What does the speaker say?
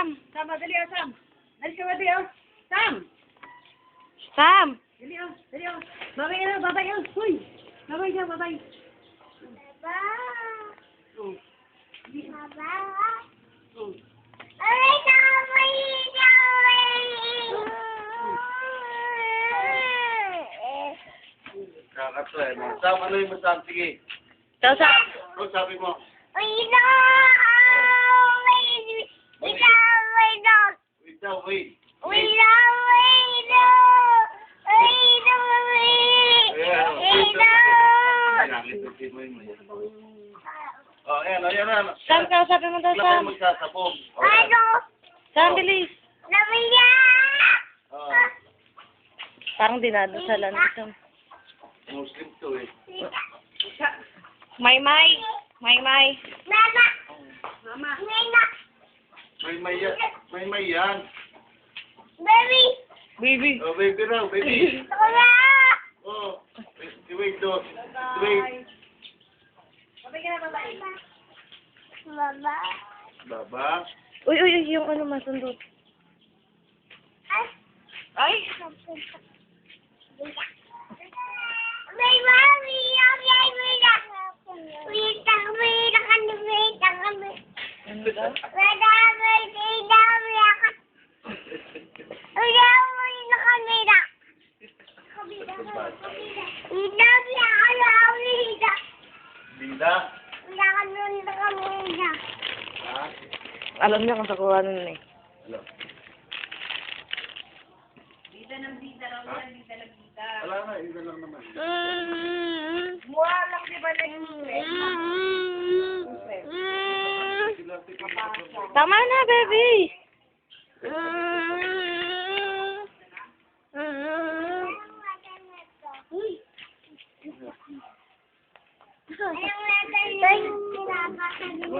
Sam. Sam, dali oh, Sam. Dali ka, dali oh. Sam. Sam. Dali oh, dali oh. Babay ka na, babay oh. Uy. Babay ka, babay. Baba. Oh. Baba. Oh. Ay, damay, damay. Kakatry mo. Sam, ano yung Sam? Sige. Ikaw, Sam. Ano sabi mo? Wait, no. Wait, wait, no. Wait daw, wait. Wait, no, wait, no. Wait, no, wait. Wait, no. Kailangan itutin mo yun. Oh, ayan, ayan, ayan. Sam, kausapin mo daw, Wala kayo Sam. magsasabog. Oh, Ano? Sam, bilis. Namaya. oh. Parang dinadasalan ni Sam. Muslim to eh. May. Mama. Mama. Mama. May yan. Baby. Baby. Oh, baby raw, baby. Wala. Oh, wait do. Wait. Babay ka na, babay. Baba. Baba. Uy, yung ano masundot. Ay. Ay. May mami. Okay, wait lang. Wait lang, wait lang, wait lang. Ano daw? Wait lang, wait lang, wait lang. Wait lang, wait lang, wait lang. Wait lang, wait lang. Linda. Ha? Alam niya kung sa kuha nun eh. Hello. Bida ng bida lang, Ha? bida ng bida. Wala na, isa lang naman. Mukha lang, di ba, Tama na, baby. Uy! Anong natin?